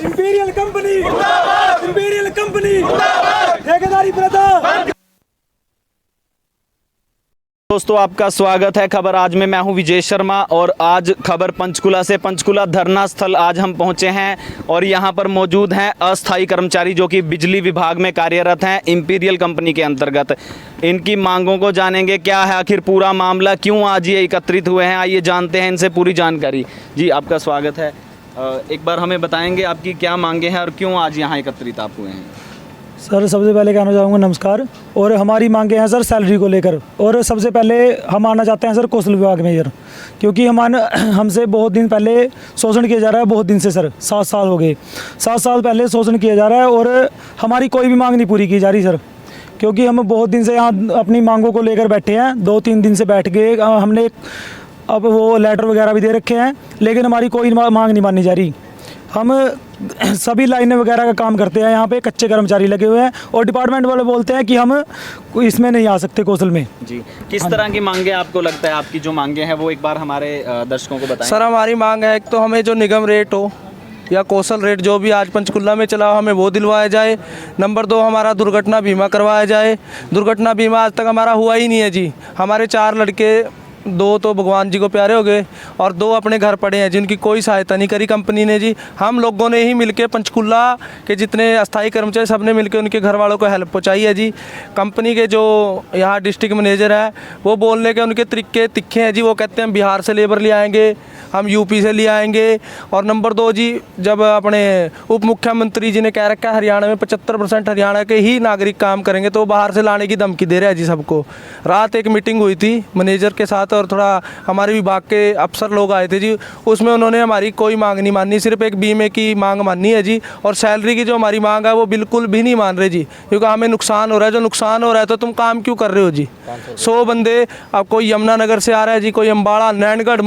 Imperial company मुर्दाबाद, imperial company मुर्दाबाद, ठेकेदारी प्रथा। दोस्तों आपका स्वागत है खबर आज में। मैं हूं विजय शर्मा और आज खबर पंचकुला से। पंचकुला धरना स्थल आज हम पहुंचे हैं और यहां पर मौजूद हैं अस्थाई कर्मचारी जो कि बिजली विभाग में कार्यरत हैं इंपीरियल कंपनी के अंतर्गत। इनकी मांगों को जानेंगे, क्या है आखिर पूरा मामला, क्यों आज ये एकत्रित हुए हैं, आइए जानते हैं इनसे पूरी जानकारी। जी आपका स्वागत है। एक बार हमें बताएंगे आपकी क्या मांगे हैं और क्यों आज यहाँ एकत्रित आप हुए हैं। सर सबसे पहले कहना चाहूँगा नमस्कार। और हमारी मांगे हैं सर सैलरी को लेकर, और सबसे पहले हम आना चाहते हैं सर कौशल विभाग में सर, क्योंकि हमसे बहुत दिन पहले शोषण किया जा रहा है। बहुत दिन से सर 7 साल हो गए, 7 साल पहले शोषण किया जा रहा है और हमारी कोई भी मांग नहीं पूरी की जा रही सर। क्योंकि हम बहुत दिन से यहाँ अपनी मांगों को लेकर बैठे हैं, 2-3 दिन से बैठ गए। हमने अब वो लेटर वगैरह भी दे रखे हैं, लेकिन हमारी कोई मांग नहीं मानी जा रही। हम सभी लाइनें वगैरह का काम करते हैं, यहाँ पे कच्चे कर्मचारी लगे हुए हैं और डिपार्टमेंट वाले बोलते हैं कि हम इसमें नहीं आ सकते कौशल में। जी किस तरह की मांगे आपको लगता है, आपकी जो मांगे हैं वो एक बार हमारे दर्शकों को बताएं। सर हमारी मांग है, एक तो हमें जो निगम रेट हो या कौशल रेट जो भी आज पंचकुला में चला हमें वो दिलवाया जाए। नंबर 2 हमारा दुर्घटना बीमा करवाया जाए। दुर्घटना बीमा आज तक हमारा हुआ ही नहीं है जी। हमारे 4 लड़के, 2 तो भगवान जी को प्यारे हो गए और 2 अपने घर पड़े हैं जिनकी कोई सहायता नहीं करी कंपनी ने जी। हम लोगों ने ही मिलके पंचकुला के जितने अस्थाई कर्मचारी सब ने मिलकर उनके घर वालों को हेल्प पहुंचाई है जी। कंपनी के जो यहाँ डिस्ट्रिक्ट मैनेजर है वो बोलने के उनके तरीके तिखे हैं जी। वो कहते हैं बिहार से लेबर ले आएंगे, हम यूपी से ले आएंगे। और नंबर 2 जी, जब अपने उप मुख्यमंत्री जी ने कह रखा है हरियाणा में 75% हरियाणा के ही नागरिक काम करेंगे, तो बाहर से लाने की धमकी दे रहे हैं जी सबको। रात एक मीटिंग हुई थी मैनेजर के साथ और थोड़ा हमारे विभाग के अफसर लोग आए थे जी। उसमें उन्होंने हमारी कोई मांग नहीं मानी, सिर्फ एक बीमे की मांग मानी है जी। और सैलरी की जो हमारी मांग है वो बिल्कुल भी नहीं मान रहे जी, क्योंकि हमें नुकसान हो रहा है। जो नुकसान हो रहा है तो तुम काम क्यों कर रहे हो जी। 100 बंदे, अब कोई यमुनानगर से आ रहा है जी, कोई अम्बाड़ा, नैनगढ़,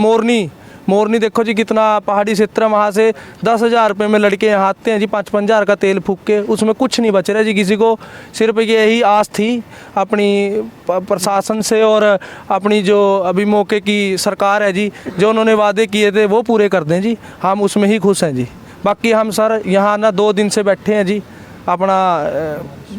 मोरनी देखो जी कितना पहाड़ी क्षेत्र है। वहाँ से 10,000 रुपये में लड़के यहाँ आते हैं जी, 5-5 हज़ार का तेल फूक के, उसमें कुछ नहीं बच रहा जी किसी को। सिर्फ यही आस थी अपनी प्रशासन से और अपनी जो अभी मौके की सरकार है जी, जो उन्होंने वादे किए थे वो पूरे कर दें जी। हम उसमें ही खुश हैं जी। बाकी हम सर यहाँ ना 2 दिन से बैठे हैं जी, अपना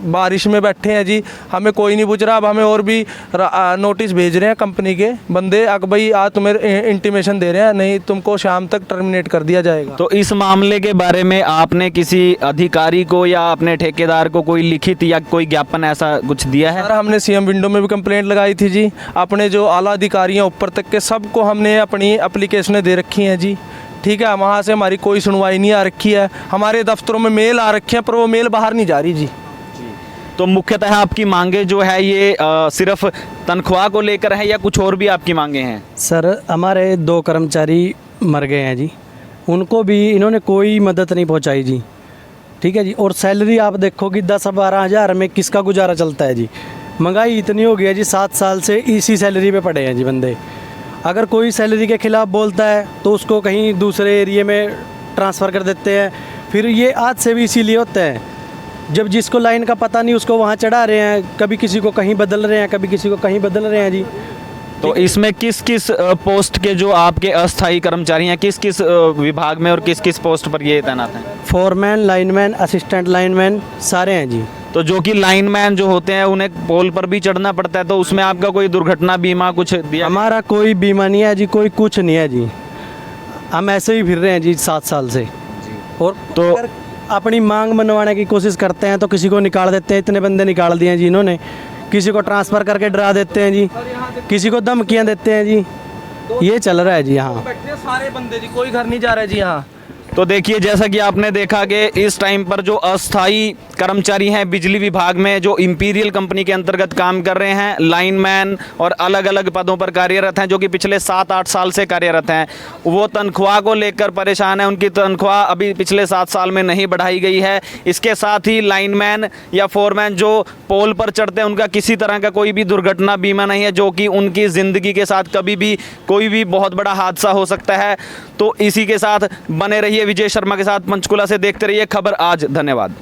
बारिश में बैठे हैं जी, हमें कोई नहीं पूछ रहा। अब हमें और भी नोटिस भेज रहे हैं कंपनी के बंदे, अगर भाई आज तुम्हें इंटीमेशन दे रहे हैं, नहीं तुमको शाम तक टर्मिनेट कर दिया जाएगा। तो इस मामले के बारे में आपने किसी अधिकारी को या अपने ठेकेदार को कोई लिखित या कोई ज्ञापन ऐसा कुछ दिया है? सर हमने सीएम विंडो में भी कंप्लेंट लगाई थी जी। अपने जो आला अधिकारी हैं ऊपर तक के सबको हमने अपनी एप्लीकेशनें दे रखी हैं जी। ठीक है, वहाँ से हमारी कोई सुनवाई नहीं आ रखी है। हमारे दफ्तरों में मेल आ रखी है पर वो मेल बाहर नहीं जा रही जी। तो मुख्यतः आपकी मांगे जो है ये सिर्फ तनख्वाह को लेकर है या कुछ और भी आपकी मांगे हैं? सर हमारे 2 कर्मचारी मर गए हैं जी, उनको भी इन्होंने कोई मदद नहीं पहुंचाई जी। ठीक है जी। और सैलरी आप देखो कि 10-12 हज़ार में किसका गुजारा चलता है जी। महंगाई इतनी हो गई है जी, 7 साल से इसी सैलरी पे पड़े हैं जी बंदे। अगर कोई सैलरी के ख़िलाफ़ बोलता है तो उसको कहीं दूसरे एरिए में ट्रांसफ़र कर देते हैं। फिर ये आज से भी इसीलिए होते हैं, जब जिसको लाइन का पता नहीं उसको वहाँ चढ़ा रहे हैं, कभी किसी को कहीं बदल रहे हैं, कभी किसी को कहीं बदल रहे हैं जी। तो इसमें किस किस पोस्ट के जो आपके अस्थाई कर्मचारी हैं, किस किस विभाग में और किस किस पोस्ट पर ये तैनात हैं? फोरमैन, लाइनमैन, असिस्टेंट लाइनमैन सारे हैं जी। तो जो कि लाइनमैन जो होते हैं उन्हें पोल पर भी चढ़ना पड़ता है, तो उसमें आपका कोई दुर्घटना बीमा कुछ दिया? हमारा कोई बीमा नहीं है जी, कोई कुछ नहीं है जी। हम ऐसे ही फिर रहे हैं जी 7 साल से। और तो अपनी मांग मनवाने की कोशिश करते हैं तो किसी को निकाल देते हैं। इतने बंदे निकाल दिए हैं जी इन्होंने, किसी को ट्रांसफ़र करके डरा देते हैं जी, किसी को धमकियाँ देते हैं जी। ये चल रहा है जी यहाँ। सारे बंदे जी, कोई घर नहीं जा रहा है जी यहाँ। तो देखिए जैसा कि आपने देखा कि इस टाइम पर जो अस्थाई कर्मचारी हैं बिजली विभाग में जो इंपीरियल कंपनी के अंतर्गत काम कर रहे हैं, लाइनमैन और अलग अलग पदों पर कार्यरत हैं, जो कि पिछले 7-8 साल से कार्यरत हैं, वो तनख्वाह को लेकर परेशान हैं। उनकी तनख्वाह अभी पिछले 7 साल में नहीं बढ़ाई गई है। इसके साथ ही लाइनमैन या फोरमैन जो पोल पर चढ़ते हैं उनका किसी तरह का कोई भी दुर्घटना बीमा नहीं है, जो कि उनकी ज़िंदगी के साथ कभी भी कोई भी बहुत बड़ा हादसा हो सकता है। तो इसी के साथ बने रहिए विजय शर्मा के साथ। पंचकुला से देखते रहिए खबर आज। धन्यवाद।